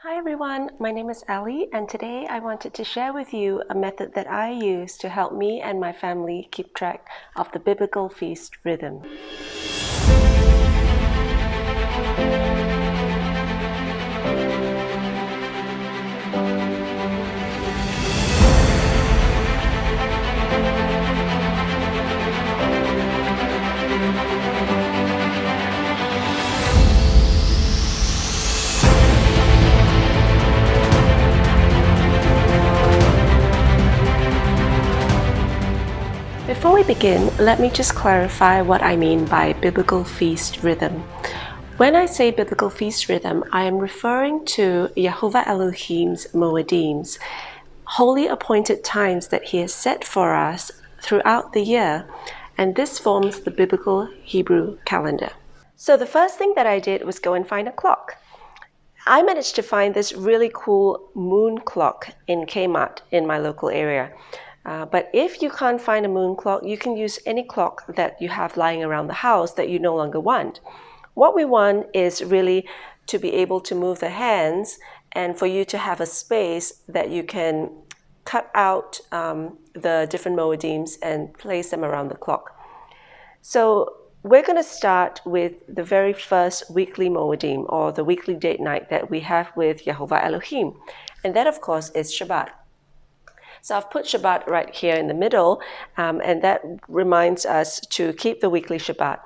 Hi everyone, my name is Ali and today I wanted to share with you a method that I use to help me and my family keep track of the biblical feast rhythm. Before we begin, let me just clarify what I mean by biblical feast rhythm. When I say biblical feast rhythm, I am referring to Yehovah Elohim's Moedims, holy appointed times that He has set for us throughout the year, and this forms the biblical Hebrew calendar. So the first thing that I did was go and find a clock. I managed to find this really cool moon clock in Kmart in my local area. But if you can't find a moon clock, you can use any clock that you have lying around the house that you no longer want. What we want is really to be able to move the hands and for you to have a space that you can cut out the different moedims and place them around the clock. So we're going to start with the very first weekly moedim or the weekly date night that we have with Yehovah Elohim. And that, of course, is Shabbat. So I've put Shabbat right here in the middle, and that reminds us to keep the weekly Shabbat.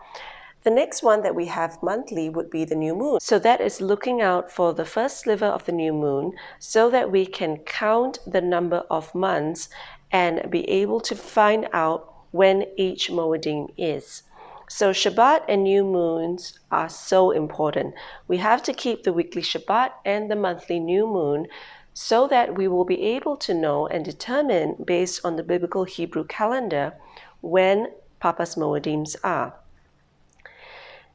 The next one that we have monthly would be the new moon. So that is looking out for the first sliver of the new moon so that we can count the number of months and be able to find out when each moedim is. So Shabbat and new moons are so important. We have to keep the weekly Shabbat and the monthly new moon so that we will be able to know and determine based on the biblical Hebrew calendar when Papa's Moedims are.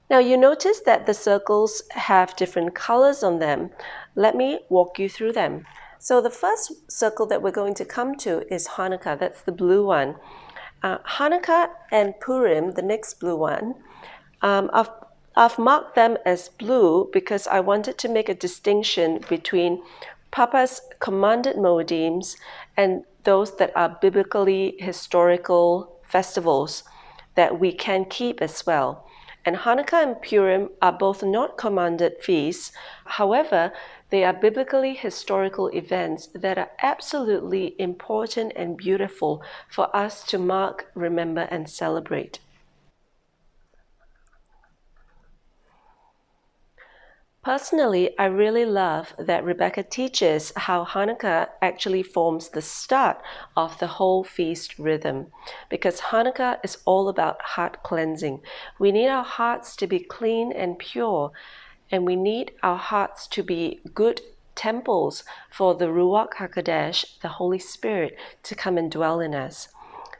Now you notice that the circles have different colors on them. Let me walk you through them. So the first circle that we're going to come to is Hanukkah. That's the blue one. Hanukkah and Purim, the next blue one, I've marked them as blue because I wanted to make a distinction between Papa's commanded moedims and those that are biblically historical festivals that we can keep as well. And Hanukkah and Purim are both not commanded feasts. However, they are biblically historical events that are absolutely important and beautiful for us to mark, remember, and celebrate. Personally, I really love that Rebecca teaches how Hanukkah actually forms the start of the whole feast rhythm, because Hanukkah is all about heart cleansing. We need our hearts to be clean and pure, and we need our hearts to be good temples for the Ruach HaKodesh, the Holy Spirit, to come and dwell in us.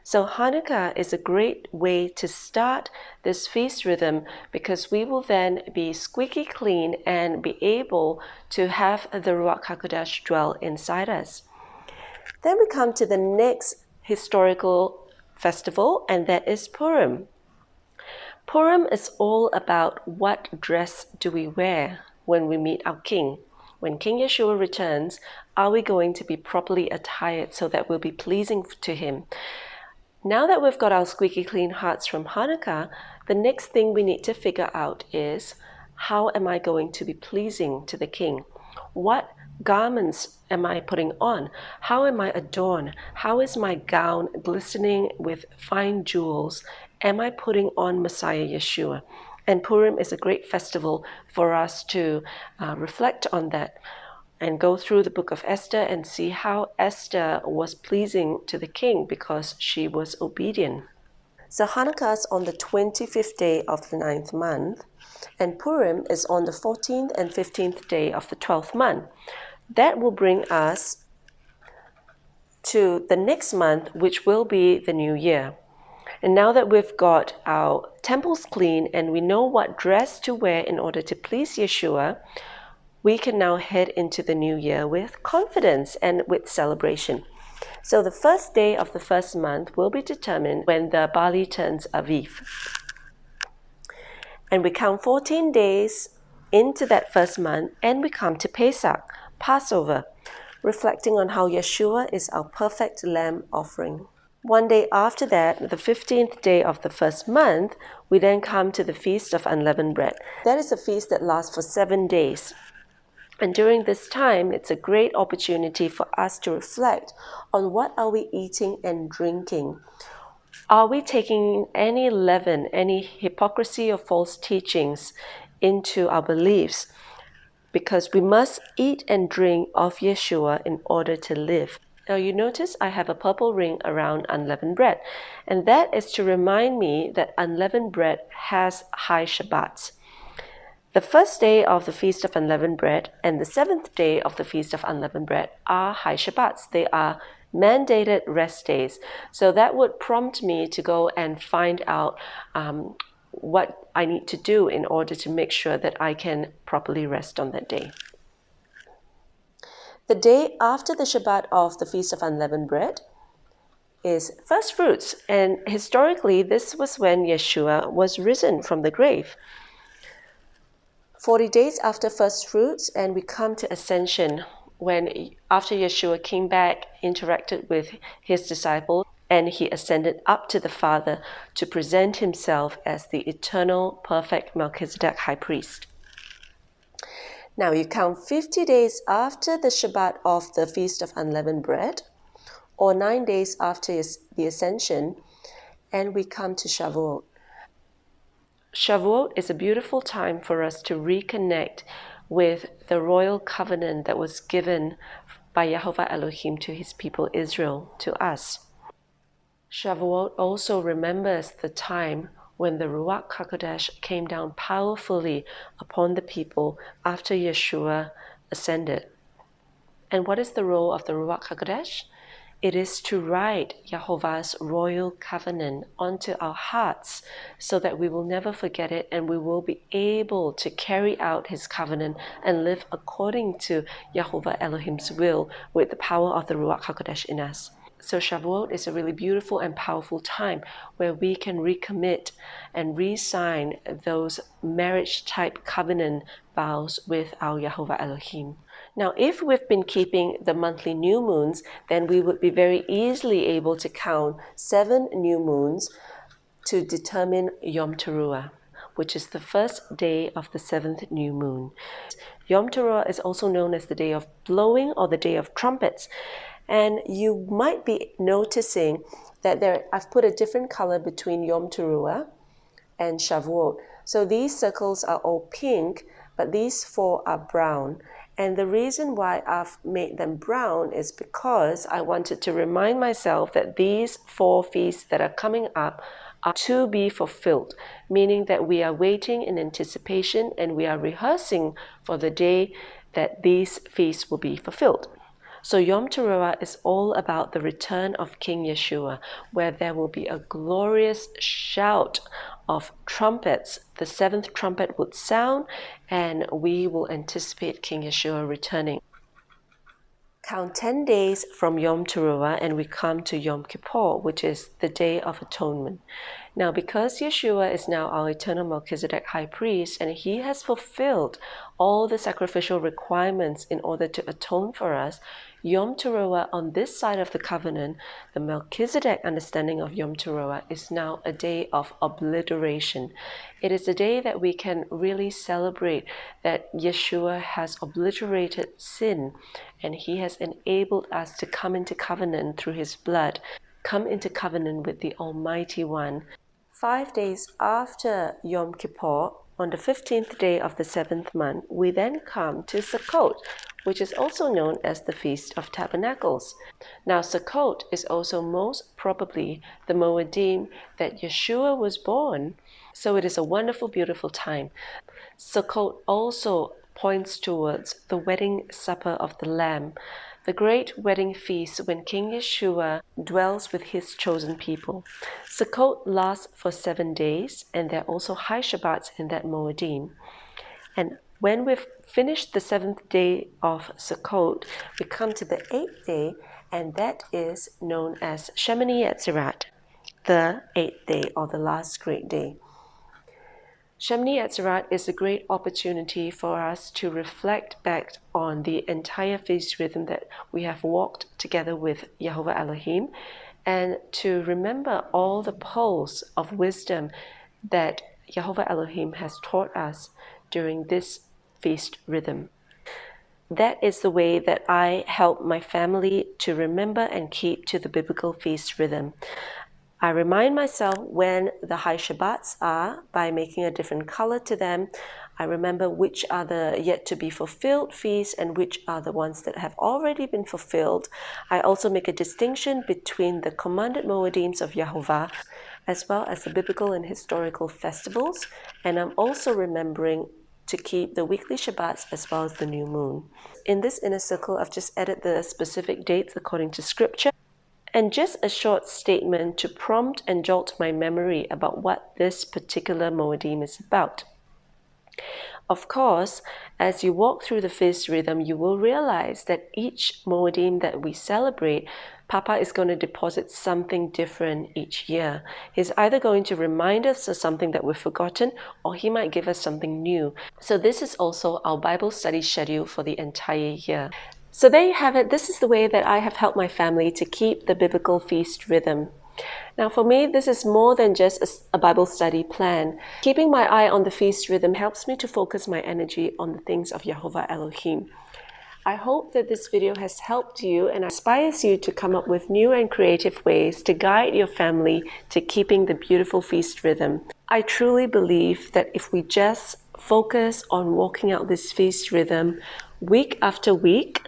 So Hanukkah is a great way to start this feast rhythm because we will then be squeaky clean and be able to have the Ruach HaKodesh dwell inside us. Then we come to the next historical festival, and that is Purim. Purim is all about what dress do we wear when we meet our King. When King Yeshua returns, are we going to be properly attired so that we'll be pleasing to Him? Now that we've got our squeaky clean hearts from Hanukkah, the next thing we need to figure out is, how am I going to be pleasing to the King? What garments am I putting on? How am I adorned? How is my gown glistening with fine jewels? Am I putting on Messiah Yeshua? And Purim is a great festival for us to reflect on that and go through the book of Esther and see how Esther was pleasing to the king because she was obedient. So Hanukkah is on the 25th day of the 9th month, and Purim is on the 14th and 15th day of the 12th month. That will bring us to the next month, which will be the new year. And now that we've got our temples clean and we know what dress to wear in order to please Yeshua, we can now head into the new year with confidence and with celebration. So the first day of the first month will be determined when the barley turns Aviv. And we count 14 days into that first month and we come to Pesach. Passover, reflecting on how Yeshua is our perfect lamb offering. One day after that, the 15th day of the first month, we then come to the Feast of Unleavened Bread. That is a feast that lasts for 7 days. And during this time, it's a great opportunity for us to reflect on what are we eating and drinking. Are we taking any leaven, any hypocrisy or false teachings into our beliefs? Because we must eat and drink of Yeshua in order to live. Now you notice I have a purple ring around unleavened bread, and that is to remind me that unleavened bread has high Shabbats. The first day of the Feast of Unleavened Bread and the 7th day of the Feast of Unleavened Bread are high Shabbats. They are mandated rest days. So that would prompt me to go and find out what I need to do in order to make sure that I can properly rest on that day. The day after the Shabbat of the Feast of Unleavened Bread is first fruits, and historically this was when Yeshua was risen from the grave. 40 days after first fruits, and we come to Ascension, when after Yeshua came back, interacted with his disciples, and he ascended up to the Father to present himself as the eternal, perfect Melchizedek high priest. Now you count 50 days after the Shabbat of the Feast of Unleavened Bread, or 9 days after the Ascension, and we come to Shavuot. Shavuot is a beautiful time for us to reconnect with the royal covenant that was given by Yehovah Elohim to his people Israel, to us. Shavuot also remembers the time when the Ruach HaKodesh came down powerfully upon the people after Yeshua ascended. And what is the role of the Ruach HaKodesh? It is to write Yehovah's royal covenant onto our hearts so that we will never forget it and we will be able to carry out his covenant and live according to Yehovah Elohim's will with the power of the Ruach HaKodesh in us. So Shavuot is a really beautiful and powerful time where we can recommit and re-sign those marriage-type covenant vows with our Yehovah Elohim. Now, if we've been keeping the monthly new moons, then we would be very easily able to count 7 new moons to determine Yom Teruah, which is the first day of the 7th new moon. Yom Teruah is also known as the day of blowing or the day of trumpets. And you might be noticing that I've put a different color between Yom Teruah and Shavuot. So these circles are all pink, but these 4 are brown. And the reason why I've made them brown is because I wanted to remind myself that these 4 feasts that are coming up are to be fulfilled, meaning that we are waiting in anticipation and we are rehearsing for the day that these feasts will be fulfilled. So Yom Teruah is all about the return of King Yeshua, where there will be a glorious shout of trumpets. The 7th trumpet would sound, and we will anticipate King Yeshua returning. Count 10 days from Yom Teruah, and we come to Yom Kippur, which is the Day of Atonement. Now, because Yeshua is now our eternal Melchizedek high priest, and he has fulfilled all the sacrificial requirements in order to atone for us, Yom Teruah on this side of the covenant, the Melchizedek understanding of Yom Teruah is now a day of obliteration. It is a day that we can really celebrate that Yeshua has obliterated sin and he has enabled us to come into covenant through his blood, come into covenant with the Almighty One. 5 days after Yom Kippur, on the 15th day of the 7th month, we then come to Sukkot, which is also known as the Feast of Tabernacles. Now, Sukkot is also most probably the Moedim that Yeshua was born, so it is a wonderful, beautiful time. Sukkot also points towards the wedding supper of the Lamb, the great wedding feast when King Yeshua dwells with his chosen people. Sukkot lasts for 7 days, and there are also high Shabbats in that Moedim. And when we've finished the 7th day of Sukkot, we come to the 8th day, and that is known as Shemini Atzerat, the 8th day or the last great day. Shemini Atzeret is a great opportunity for us to reflect back on the entire feast rhythm that we have walked together with Yehovah Elohim, and to remember all the pearls of wisdom that Yehovah Elohim has taught us during this feast rhythm. That is the way that I help my family to remember and keep to the biblical feast rhythm. I remind myself when the high Shabbats are by making a different color to them. I remember which are the yet to be fulfilled feasts and which are the ones that have already been fulfilled. I also make a distinction between the commanded Moedims of Yehovah as well as the biblical and historical festivals. And I'm also remembering to keep the weekly Shabbats as well as the new moon. In this inner circle, I've just added the specific dates according to scripture, and just a short statement to prompt and jolt my memory about what this particular Moedim is about. Of course, as you walk through the feast rhythm, you will realize that each Moedim that we celebrate, Papa is going to deposit something different each year. He's either going to remind us of something that we've forgotten, or he might give us something new. So this is also our Bible study schedule for the entire year. So there you have it. This is the way that I have helped my family to keep the biblical feast rhythm. Now for me, this is more than just a Bible study plan. Keeping my eye on the feast rhythm helps me to focus my energy on the things of Yehovah Elohim. I hope that this video has helped you and inspires you to come up with new and creative ways to guide your family to keeping the beautiful feast rhythm. I truly believe that if we just focus on walking out this feast rhythm week after week,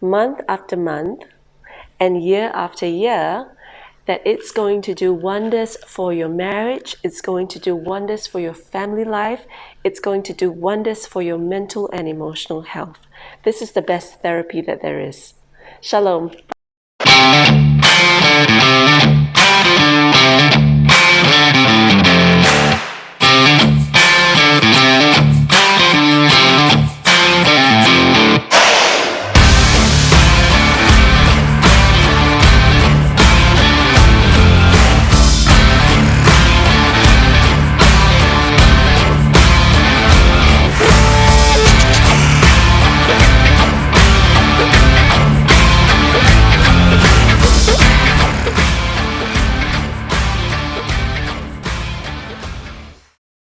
month after month, and year after year, that it's going to do wonders for your marriage, it's going to do wonders for your family life, it's going to do wonders for your mental and emotional health. This is the best therapy that there is. Shalom.